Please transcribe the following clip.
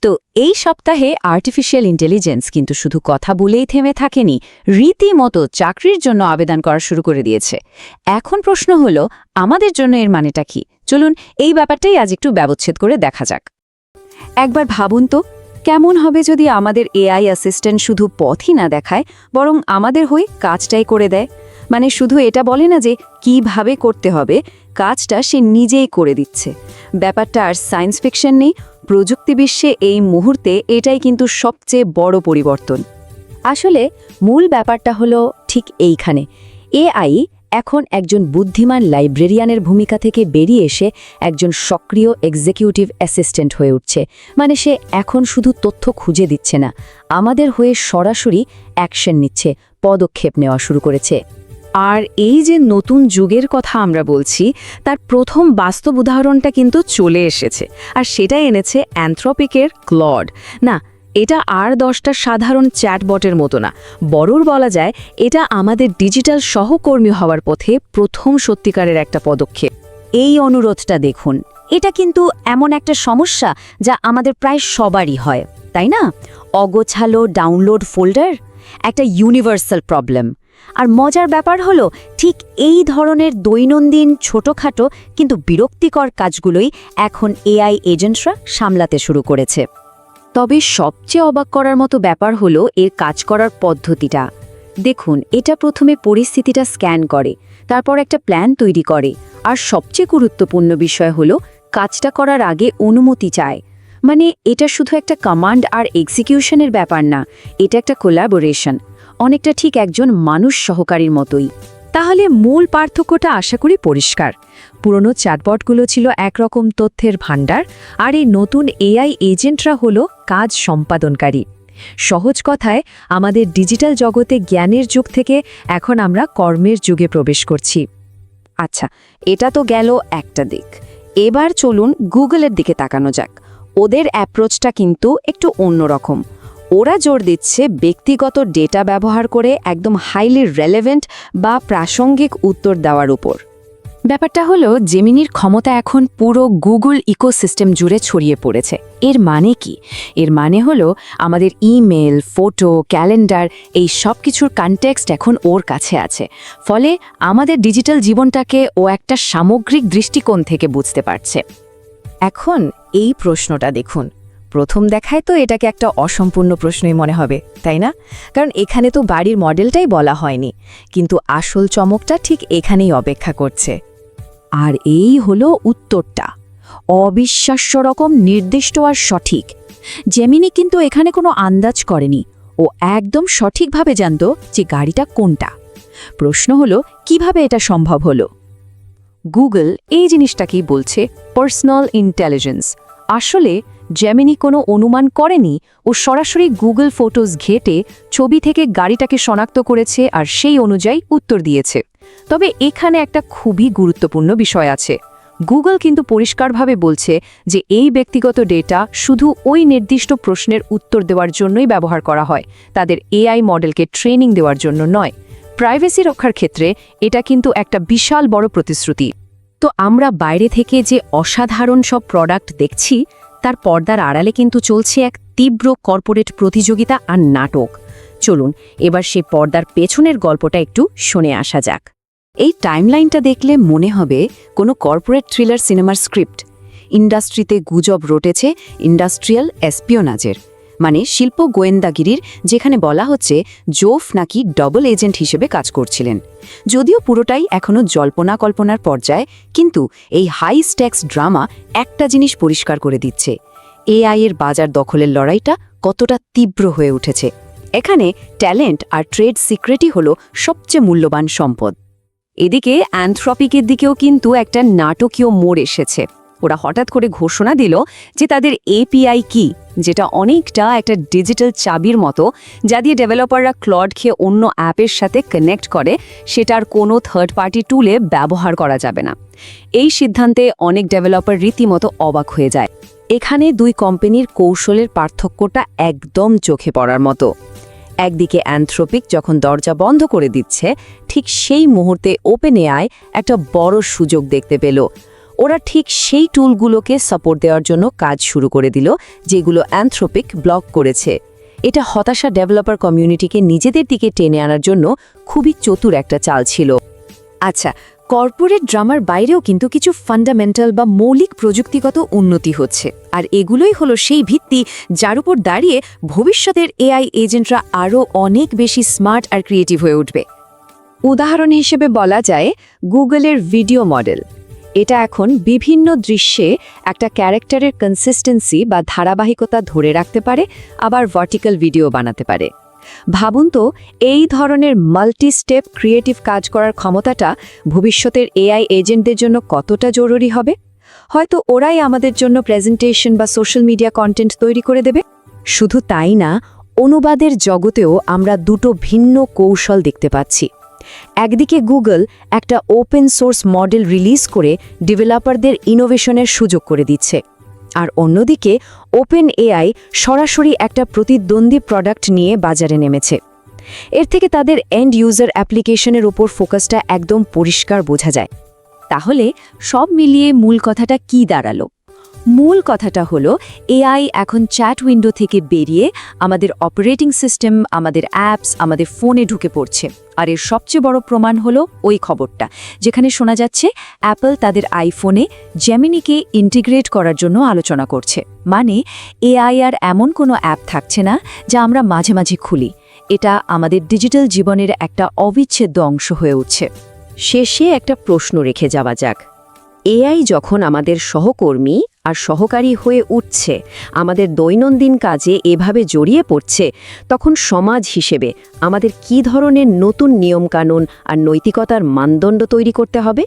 তো এই সপ্তাহে আর্টিফিশিয়াল ইন্টেলিজেন্স কিন্তু শুধু কথা বলেই থেমে থাকেনি, রীতিমতো চাকরির জন্য আবেদন করা শুরু করে দিয়েছে। এখন প্রশ্ন হলো, আমাদের জন্য এর মানেটা কি? চলুন এই ব্যাপারটাই আজ একটু ব্যবচ্ছেদ করে দেখা যাক। একবার ভাবুন তো, কেমন হবে যদি আমাদের এআই অ্যাসিস্ট্যান্ট শুধু পথই না দেখায়, বরং আমাদের হয়ে কাজটাই করে দেয়। মানে শুধু এটা বলে না যে কিভাবে করতে হবে, কাজটা সে নিজেই করে দিচ্ছে। ব্যাপারটা আর সায়েন্স ফিকশন নেই, প্রযুক্তি বিশ্বে এই মুহূর্তে এটাই কিন্তু সবচেয়ে বড় পরিবর্তন। আসলে মূল ব্যাপারটা হলো ঠিক এইখানে। এআই এখন একজন বুদ্ধিমান লাইব্রেরিয়ানের ভূমিকা থেকে বেরিয়ে এসে একজন সক্রিয় এক্সিকিউটিভ অ্যাসিস্ট্যান্ট হয়ে উঠছে। মানে সে এখন শুধু তথ্য খুঁজে দিচ্ছে না, আমাদের হয়ে সরাসরি অ্যাকশন নিচ্ছে, পদক্ষেপ নেওয়া শুরু করেছে। আর এই যে নতুন যুগের কথা আমরা বলছি, তার প্রথম বাস্তব উদাহরণটা কিন্তু চলে এসেছে, আর সেটা এনেছে অ্যানথ্রপিকের ক্লড। না, এটা আর 10টা সাধারণ চ্যাটবটের মতো না, বরং বলা যায় এটা আমাদের ডিজিটাল সহকর্মী হওয়ার পথে প্রথম সত্যিকারের একটা পদক্ষেপ। এই অনুরোধটা দেখুন, এটা কিন্তু এমন একটা সমস্যা যা আমাদের প্রায় সবারই হয়, তাই না? অগোছালো ডাউনলোড ফোল্ডার, একটা ইউনিভার্সাল প্রবলেম। আর মজার ব্যাপার হলো, ঠিক এই ধরনের দৈনন্দিন ছোটখাটো কিন্তু বিরক্তিকর কাজগুলোই এখন এআই এজেন্টরা সামলাতে শুরু করেছে। তবে সবচেয়ে অবাক করার মতো ব্যাপার হলো এর কাজ করার পদ্ধতিটা। দেখুন, এটা প্রথমে পরিস্থিতিটা স্ক্যান করে, তারপর একটা প্ল্যান তৈরি করে, আর সবচেয়ে গুরুত্বপূর্ণ বিষয় হলো কাজটা করার আগে অনুমতি চায়। মানে এটা শুধু একটা কমান্ড আর এক্সিকিউশনের ব্যাপার না, এটা একটা কোলাবোরেশন, অনেকটা ঠিক একজন মানুষ সহকারীর মতোই। তাহলে মূল পার্থক্যটা আশা করি পরিষ্কার। পুরনো চ্যাটবটগুলো ছিল একরকম তথ্যের ভাণ্ডার, আর এই নতুন এআই এজেন্টরা হলো কাজ সম্পাদনকারী। সহজ কথায়, আমাদের ডিজিটাল জগতে জ্ঞানের যুগ থেকে এখন আমরা কর্মের যুগে প্রবেশ করছি। আচ্ছা, এটা তো গেল একটা দিক। এবার চলুন গুগলের দিকে তাকানো যাক। ওদের অ্যাপ্রোচটা কিন্তু একটু অন্যরকম। ওরা জোর দিচ্ছে ব্যক্তিগত ডেটা ব্যবহার করে একদম হাইলি রেলেভেন্ট বা প্রাসঙ্গিক উত্তর দেওয়ার উপর। ব্যাপারটা হলো, জেমিনির ক্ষমতা এখন পুরো গুগল ইকোসিস্টেম জুড়ে ছড়িয়ে পড়েছে। এর মানে কি? এর মানে হলো আমাদের ইমেল, ফটো, ক্যালেন্ডার, এই সব কিছুর কনটেক্সট এখন ওর কাছে আছে। ফলে আমাদের ডিজিটাল জীবনটাকে ও একটা সামগ্রিক দৃষ্টিকোণ থেকে বুঝতে পারছে। এখন এই প্রশ্নটা দেখুন, প্রথম দেখায় তো এটাকে একটা অসম্পূর্ণ প্রশ্নই মনে হবে, তাই না? কারণ এখানে তো বাড়ির মডেলটাই বলা হয়নি, কিন্তু আসল চমকটা ঠিক এখানেই অপেক্ষা করছে। আর এই হলো উত্তরটা, অবিশ্বাস্য রকম নির্দিষ্ট আর সঠিক। জেমিনি কিন্তু এখানে কোনো আন্দাজ করেনি, ও একদম সঠিকভাবে জানত যে গাড়িটা কোনটা। প্রশ্ন হলো, কিভাবে এটা সম্ভব হলো? গুগল এই জিনিসটাকেই বলছে পার্সোনাল ইন্টেলিজেন্স। আসলে জেমিনি কোনো অনুমান করেনি, ও সরাসরি গুগল ফটোস ঘেঁটে ছবি থেকে গাড়িটাকে শনাক্ত করেছে আর সেই অনুযায়ী উত্তর দিয়েছে। তবে এখানে একটা খুবই গুরুত্বপূর্ণ বিষয় আছে। গুগল কিন্তু পরিষ্কারভাবে বলছে যে এই ব্যক্তিগত ডেটা শুধু ওই নির্দিষ্ট প্রশ্নের উত্তর দেওয়ার জন্যই ব্যবহার করা হয়, তাদের এআই মডেলকে ট্রেনিং দেওয়ার জন্য নয়। প্রাইভেসি রক্ষার ক্ষেত্রে এটা কিন্তু একটা বিশাল বড় প্রতিশ্রুতি। তো আমরা বাইরে থেকে যে অসাধারণ সব প্রোডাক্ট দেখছি, তার পর্দার আড়ালে কিন্তু চলছে এক তীব্র কর্পোরেট প্রতিযোগিতা আর নাটক। চলুন এবার সেই পর্দার পেছনের গল্পটা একটু শুনে আসা যাক। এই টাইমলাইনটা দেখলে মনে হবে কোনো কর্পোরেট থ্রিলার সিনেমার স্ক্রিপ্ট। ইন্ডাস্ট্রিতে গুজব রটেছে ইন্ডাস্ট্রিয়াল এসপিওনাজের, মানে শিল্প গোয়েন্দাগিরির, যেখানে বলা হচ্ছে জোফ নাকি ডবল এজেন্ট হিসেবে কাজ করছিলেন। যদিও পুরোটাই এখনও জল্পনা কল্পনার পর্যায়ে, কিন্তু এই হাই স্ট্যাক্স ড্রামা একটা জিনিস পরিষ্কার করে দিচ্ছে, এআই এর বাজার দখলের লড়াইটা কতটা তীব্র হয়ে উঠেছে। এখানে ট্যালেন্ট আর ট্রেড সিক্রেটই হলো সবচেয়ে মূল্যবান সম্পদ। এদিকে অ্যানথ্রপিকের দিকেও কিন্তু একটা নাটকীয় মোড় এসেছে। ওরা হঠাৎ করে ঘোষণা দিল যে তাদের এপিআই কি, যেটা অনেকটা একটা ডিজিটাল চাবির মতো, যা দিয়ে ডেভেলপাররা ক্লড খেয়ে অন্য অ্যাপের সাথে কানেক্ট করে, সেটার কোনো থার্ড পার্টি টুলে ব্যবহার করা যাবে না। এই সিদ্ধান্তে অনেক ডেভেলপার রীতিমতো অবাক হয়ে যায়। এখানে দুই কোম্পানির কৌশলের পার্থক্যটা একদম চোখে পড়ার মতো। একদিকে অ্যানথ্রপিক যখন দরজা বন্ধ করে দিচ্ছে, ঠিক সেই মুহূর্তে ওপেন এআই একটা বড় সুযোগ দেখতে পেল। ওরা ঠিক সেই টুলগুলোকে সাপোর্ট দেওয়ার জন্য কাজ শুরু করে দিল যেগুলো অ্যানথ্রোপিক ব্লক করেছে। এটা হতাশা ডেভেলপার কমিউনিটিকে নিজেদের দিকে টেনে আনার জন্য খুবই চতুর একটা চাল ছিল। আচ্ছা, কর্পোরেট ড্রামার বাইরেও কিন্তু কিছু ফান্ডামেন্টাল বা মৌলিক প্রযুক্তিগত উন্নতি হচ্ছে, আর এগুলোই হলো সেই ভিত্তি যার উপর দাঁড়িয়ে ভবিষ্যতের এআই এজেন্টরা আরও অনেক বেশি স্মার্ট আর ক্রিয়েটিভ হয়ে উঠবে। উদাহরণ হিসেবে বলা যায় গুগলের ভিডিও মডেল। এটা এখন বিভিন্ন দৃশ্যে একটা ক্যারেক্টারের কনসিস্টেন্সি বা ধারাবাহিকতা ধরে রাখতে পারে, আবার ভার্টিক্যাল ভিডিও বানাতে পারে। ভাবুন তো, এই ধরনের মাল্টি স্টেপ ক্রিয়েটিভ কাজ করার ক্ষমতাটা ভবিষ্যতের এআই এজেন্টদের জন্য কতটা জরুরি হবে। হয়তো ওরাই আমাদের জন্য প্রেজেন্টেশন বা সোশ্যাল মিডিয়া কন্টেন্ট তৈরি করে দেবে। শুধু তাই না, অনুবাদের জগতেও আমরা দুটো ভিন্ন কৌশল দেখতে পাচ্ছি। একদিকে গুগল একটা ওপেন সোর্স মডেল রিলিজ করে ডেভেলপারদের ইনোভেশনের সুযোগ করে দিচ্ছে, আর অন্যদিকে ওপেন এআই সরাসরি একটা প্রতিদ্বন্দ্বী প্রোডাক্ট নিয়ে বাজারে নেমেছে। এর থেকে তাদের এন্ড ইউজার অ্যাপ্লিকেশনের উপর ফোকাসটা একদম পরিষ্কার বোঝা যায়। তাহলে সব মিলিয়ে মূল কথাটা কি দাঁড়ালো? মূল কথাটা হলো এআই এখন চ্যাট উইন্ডো থেকে বেরিয়ে আমাদের অপারেটিং সিস্টেম, আমাদের অ্যাপস, আমাদের ফোনে ঢুকে পড়ছে। আর এর সবচেয়ে বড় প্রমাণ হলো ওই খবরটা যেখানে শোনা যাচ্ছে অ্যাপল তাদের আইফোনে জেমিনিকে ইন্টিগ্রেট করার জন্য আলোচনা করছে। মানে এআই আর এমন কোনো অ্যাপ থাকছে না যা আমরা মাঝে মাঝে খুলি। এটা আমাদের ডিজিটাল জীবনের একটা অবিচ্ছেদ্য অংশ হয়ে উঠছে। শেষে একটা প্রশ্ন রেখে যাওয়া যাক। এআই যখন আমাদের সহকর্মী আর সহকারী হয়ে উঠছে, আমাদের দৈনন্দিন কাজে এভাবে জড়িয়ে পড়ছে, তখন সমাজ হিসেবে আমাদের কী ধরনের নতুন নিয়মকানুন আর নৈতিকতার মানদণ্ড তৈরি করতে হবে?